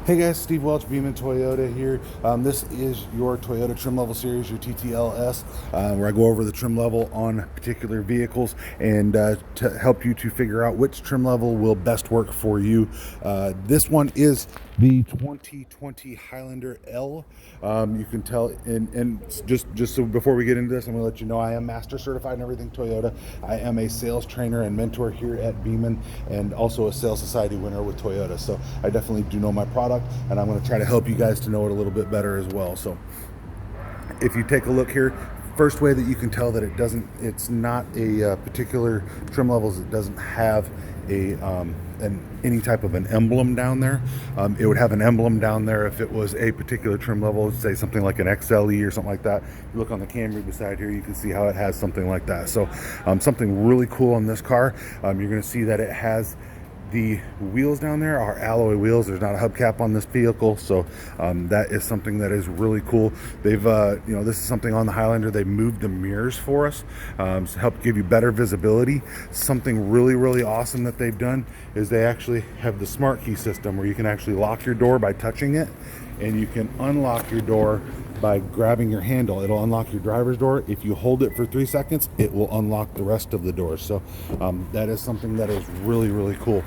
Hey guys, Steve Welch, Beeman Toyota here. This is your Toyota trim level series, your TTLS, where I go over the trim level on particular vehicles and to help you to figure out which trim level will best work for you. This one is the 2020 Highlander L. You can tell, and just so before we get into this, I'm going to let you know I am master certified in everything Toyota. I am a sales trainer and mentor here at Beeman, and also a Sales Society winner with Toyota. So I definitely do know my product, and I'm going to try to help you guys to know it a little bit better as well. So if you take a look here, first way that you can tell that it's not a particular trim levels, it doesn't have any type of an emblem down there. It would have an emblem down there if it was a particular trim level, say something like an XLE or something like that. If you look on the Camry beside here, you can see how it has something like that. So something really cool on this car, you're going to see that it has the wheels down there are alloy wheels. There's not a hubcap on this vehicle, so that is something that is really cool. They've this is something on the Highlander. They moved the mirrors for us to help give you better visibility. Something really awesome that they've done is they actually have the smart key system where you can actually lock your door by touching it, and you can unlock your door by grabbing your handle. It'll unlock your driver's door. If you hold it for 3 seconds, it will unlock the rest of the doors. So that is something that is really cool.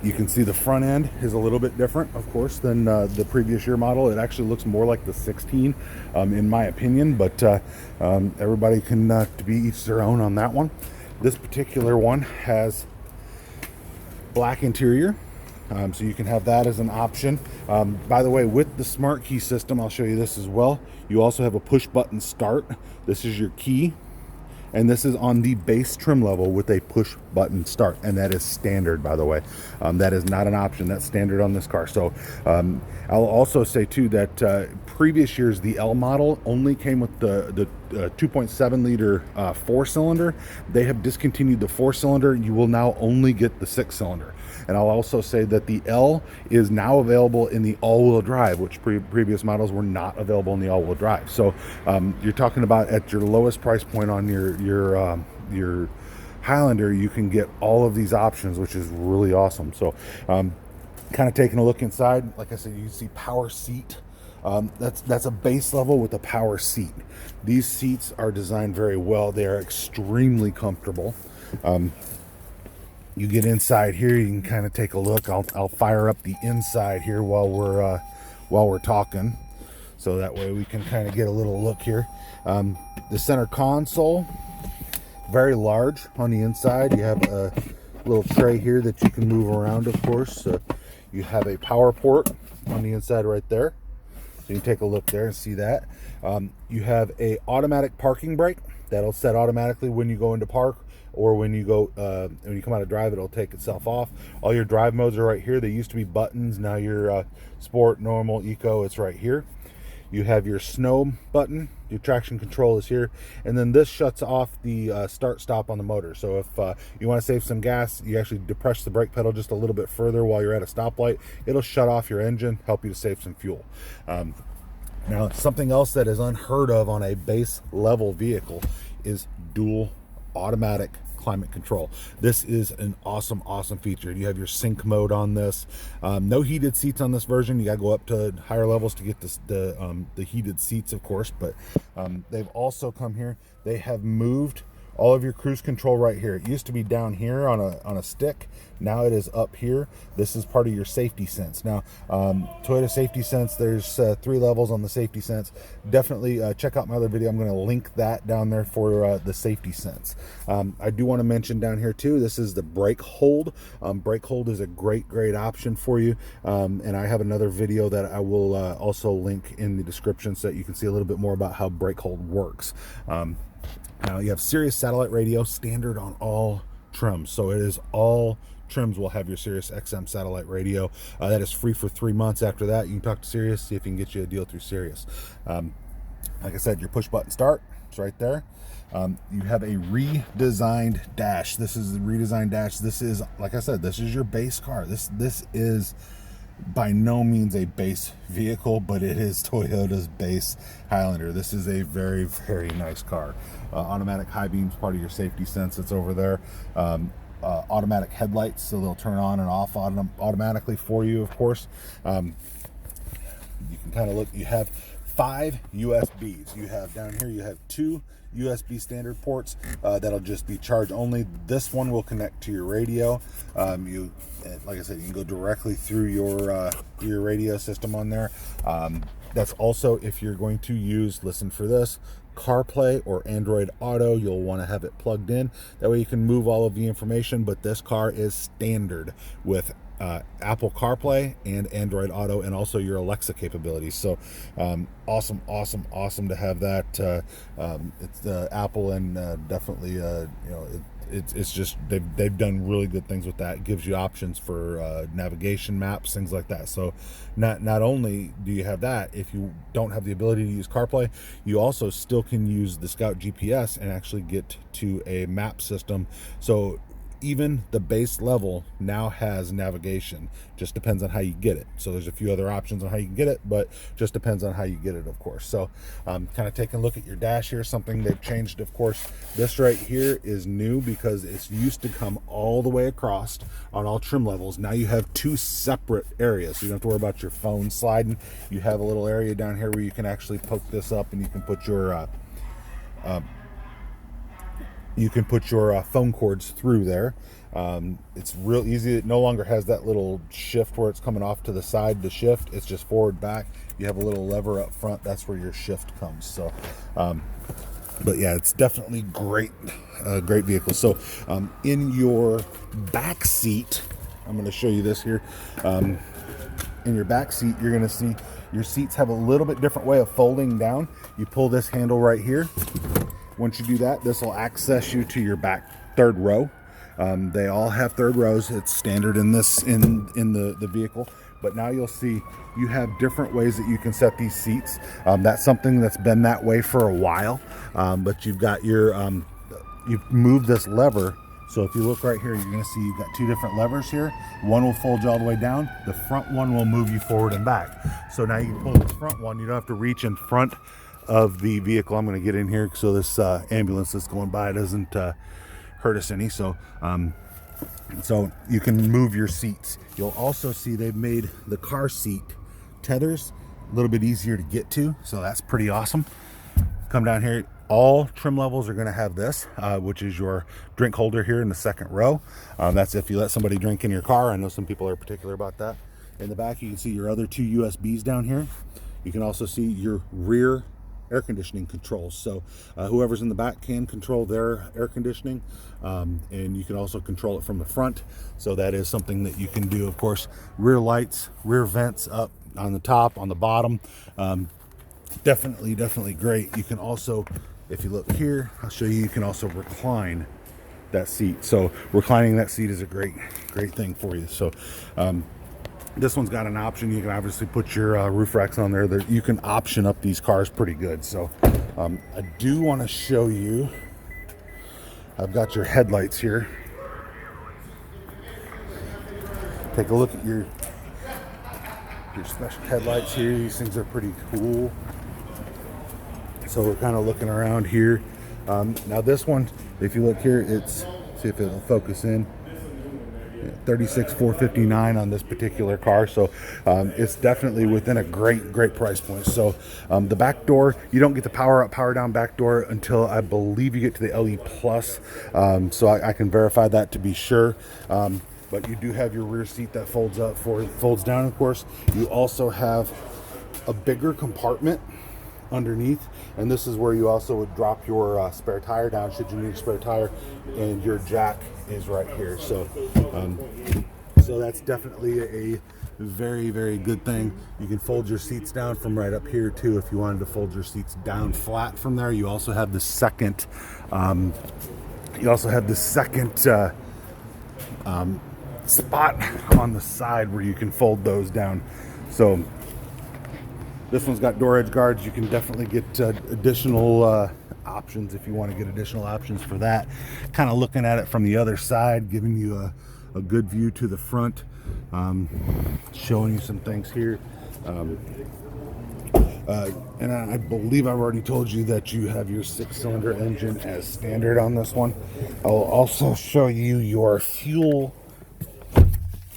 You can see the front end is a little bit different, of course, than the previous year model. It actually looks more like the 16 in my opinion, but everybody can to be each their own on that one. This particular one has black interior. So you can have that as an option. By the way, with the smart key system, I'll show you this as well. You also have a push button start. This is your key, and this is on the base trim level with a push button start, and that is standard, by the way. That is not an option. That's standard on this car. So I'll also say too that previous years the L model only came with the 2.7 liter 4-cylinder. They have discontinued the 4-cylinder. You will now only get the 6-cylinder. And I'll also say that the L is now available in the all-wheel drive, which previous models were not available in the all-wheel drive. So you're talking about at your lowest price point on your Highlander, you can get all of these options, which is really awesome. So kind of taking a look inside, like I said, you can see power seat. That's a base level with a power seat. These seats are designed very well. They are extremely comfortable. You get inside here, you can kind of take a look. I'll fire up the inside here while we're talking, so that way we can kind of get a little look here. The center console, very large on the inside. You have a little tray here that you can move around, of course. You have a power port on the inside right there, so you can take a look there and see that. You have a automatic parking brake that'll set automatically when you go into park, or when you come out of drive, it'll take itself off. All your drive modes are right here. They used to be buttons. Now your sport, normal, eco, it's right here. You have your snow button. Your traction control is here, and then this shuts off the start stop on the motor. So if you want to save some gas, you actually depress the brake pedal just a little bit further while you're at a stoplight. It'll shut off your engine, help you to save some fuel. Now, something else that is unheard of on a base level vehicle is dual automatic climate control. This is an awesome feature. You have your sync mode on this. No heated seats on this version. You gotta go up to higher levels to get the heated seats, of course, but they've also come here. They have moved all of your cruise control right here. It used to be down here on a stick. Now it is up here. This is part of your safety sense. Now, Toyota Safety Sense, there's 3 levels on the Safety Sense. Definitely check out my other video. I'm going to link that down there for the Safety Sense. I do want to mention down here too, this is the brake hold. Brake hold is a great option for you. And I have another video that I will also link in the description so that you can see a little bit more about how brake hold works. Now you have Sirius satellite radio, standard on all trims. So it is all trims will have your Sirius XM satellite radio. That is free for 3 months. After that, you can talk to Sirius, see if you can get you a deal through Sirius. Like I said, your push button start, it's right there. You have a redesigned dash. This is the redesigned dash. This is, like I said, this is your base car. This is by no means a base vehicle, but it is Toyota's base Highlander. This is a very nice car. Automatic high beams, part of your safety sense, it's over there. automatic headlights, so they'll turn on and off automatically for you, of course. You can kind of look, you have 5 USBs. You have down here, you have 2 USB standard ports that'll just be charge only. This one will connect to your radio. Like I said, you can go directly through your radio system on there. That's also if you're going to use, listen for this, CarPlay or Android Auto. You'll want to have it plugged in. That way you can move all of the information, but this car is standard with Apple CarPlay and Android Auto, and also your Alexa capabilities. So awesome to have that. It's Apple, and definitely it's just they've done really good things with that. It gives you options for navigation, maps, things like that. So not only do you have that, if you don't have the ability to use CarPlay, you also still can use the Scout GPS and actually get to a map system. So even the base level now has navigation. Just depends on how you get it. So there's a few other options on how you can get it, but just depends on how you get it, of course. So kind of taking a look at your dash here, something they've changed, of course. This right here is new because it's used to come all the way across on all trim levels. Now you have 2 separate areas, so you don't have to worry about your phone sliding. You have a little area down here where you can actually poke this up, and you can put your phone cords through there. It's real easy. It no longer has that little shift where it's coming off to the side to shift. It's just forward, back. You have a little lever up front. That's where your shift comes. So, but yeah, it's definitely great vehicle. So, in your back seat, I'm going to show you this here. In your back seat, you're going to see your seats have a little bit different way of folding down. You pull this handle right here. Once you do that, this will access you to your back third row. They all have third rows. It's standard in this in the vehicle. But now you'll see you have different ways that you can set these seats. That's something that's been that way for a while. But you've got your you've moved this lever. So if you look right here, you're going to see you've got 2 different levers here. One will fold you all the way down. The front one will move you forward and back. So now you can pull this front one. You don't have to reach in front of the vehicle. I'm going to get in here so this ambulance that's going by doesn't hurt us any. So so you can move your seats. You'll also see they've made the car seat tethers a little bit easier to get to, so that's pretty awesome. Come down here, all trim levels are going to have this, which is your drink holder here in the second row. That's if you let somebody drink in your car. I know some people are particular about that. In the back, you can see your other 2 USBs down here. You can also see your rear air conditioning controls. So whoever's in the back can control their air conditioning, and you can also control it from the front. So that is something that you can do. Of course, rear lights, rear vents up on the top, on the bottom. Definitely great. You can also, if you look here, I'll show you, you can also recline that seat. So reclining that seat is a great thing for you. So this one's got an option. You can obviously put your roof racks on there. You can option up these cars pretty good. So I do want to show you, I've got your headlights here. Take a look at your special headlights here. These things are pretty cool. So we're kind of looking around here. Now this one, if you look here, it's, see if it'll focus in. $36,459 on this particular car. So it's definitely within a great price point. So the back door, you don't get the power up, power down back door until I believe you get to the LE Plus. So I can verify that to be sure. But you do have your rear seat that folds up, folds down, of course. You also have a bigger compartment underneath, and this is where you also would drop your spare tire down should you need a spare tire, and your jack is right here. So so that's definitely a very good thing. You can fold your seats down from right up here too if you wanted to fold your seats down flat from there. You also have the second spot on the side where you can fold those down. So this one's got door edge guards. You can definitely get additional options if you want to get additional options for that. Kind of looking at it from the other side, giving you a good view to the front, showing you some things here. And I believe I've already told you that you have your 6-cylinder engine as standard on this one. I'll also show you your fuel.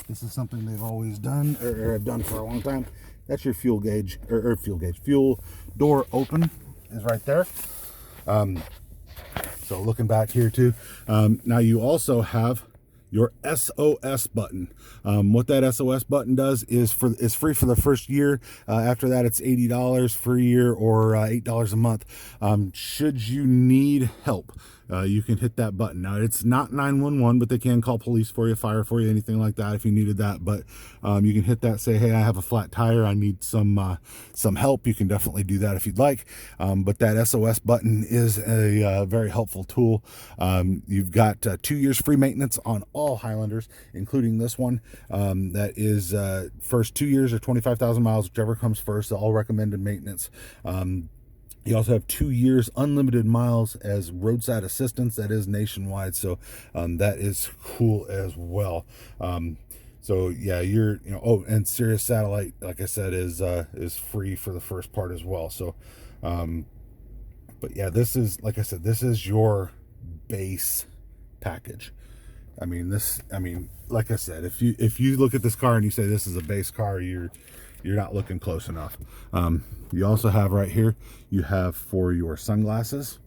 This is something they've always done, or have done for a long time. That's your fuel gauge, or fuel door open is right there. So looking back here too, now you also have your SOS button. What that SOS button does is it's free for the first year. After that, it's $80 for a year or $8 a month. Should you need help, you can hit that button. Now, it's not 911, but they can call police for you, fire for you, anything like that if you needed that. But you can hit that, say, hey, I have a flat tire, I need some help. You can definitely do that if you'd like. But that SOS button is a very helpful tool. You've got 2 years free maintenance on all Highlanders, including this one. That is first 2 years or 25,000 miles, whichever comes first, all recommended maintenance. You also have 2 years unlimited miles as roadside assistance. That is nationwide, so that is cool as well. So yeah, oh, and Sirius satellite, like I said, is free for the first part as well. So, but yeah, this is, like I said, this is your base package. I mean, like I said, if you look at this car and you say this is a base car, you're not looking close enough. You also have right here, you have for your sunglasses.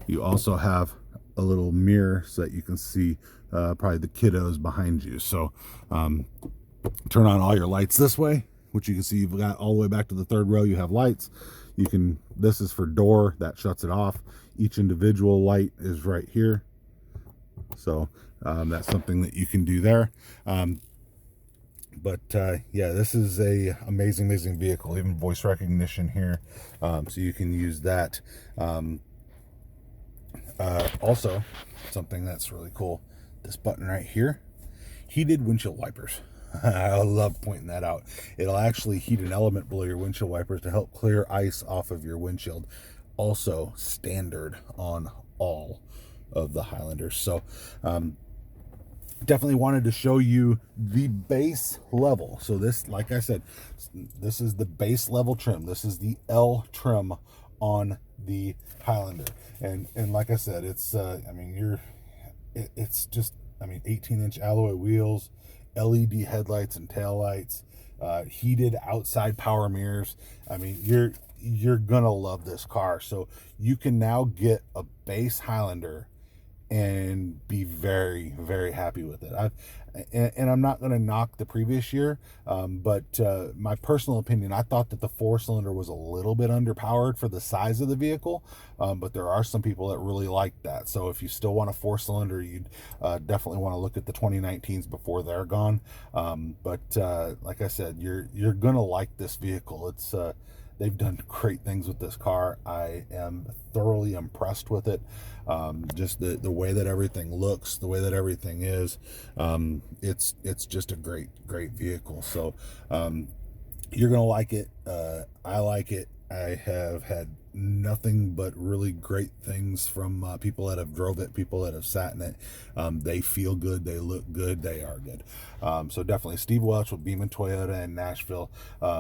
You also have a little mirror so that you can see probably the kiddos behind you. So turn on all your lights this way, which you can see you've got all the way back to the third row. You have lights. This is for door, that shuts it off. Each individual light is right here. So that's something that you can do there. But yeah, this is a amazing vehicle. Even voice recognition here, so you can use that. Also, something that's really cool, this button right here, heated windshield wipers. I love pointing that out. It'll actually heat an element below your windshield wipers to help clear ice off of your windshield. Also standard on all of the Highlanders. So definitely wanted to show you the base level. So this, like I said, this is the base level trim. This is the L trim on the Highlander, and like I said, it's it's just, 18-inch alloy wheels, LED headlights and taillights, heated outside power mirrors. You're gonna love this car. So you can now get a base Highlander and be very, very happy with it. I'm not going to knock the previous year, but my personal opinion, I thought that the 4-cylinder was a little bit underpowered for the size of the vehicle, but there are some people that really like that. So if you still want a 4-cylinder, you'd definitely want to look at the 2019s before they're gone. But like I said, you're going to like this vehicle. It's they've done great things with this car. I am thoroughly impressed with it. Just the way that everything looks, the way that everything is, it's just a great vehicle. So you're gonna like it. I like it. I have had nothing but really great things from people that have drove it, people that have sat in it. They feel good, they look good, they are good. So definitely Steve Welch with Beeman Toyota in Nashville.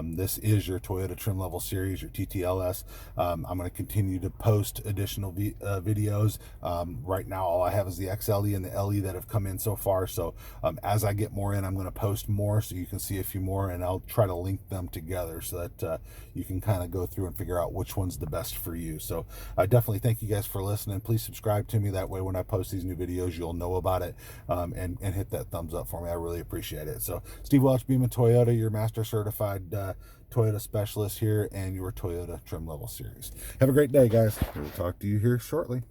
This is your Toyota trim level series, your TTLS. I'm going to continue to post additional videos. Right now all I have is the XLE and the LE that have come in so far. So as I get more in, I'm going to post more so you can see a few more, and I'll try to link them together so that you can kind of go through and figure out which one's the best for you. So I definitely thank you guys for listening. Please subscribe to me. That way when I post these new videos, you'll know about it, and hit that thumbs up for me. I really appreciate it. So Steve Welch, Beeman Toyota, your master certified Toyota specialist here, and your Toyota trim level series. Have a great day, guys. We'll talk to you here shortly.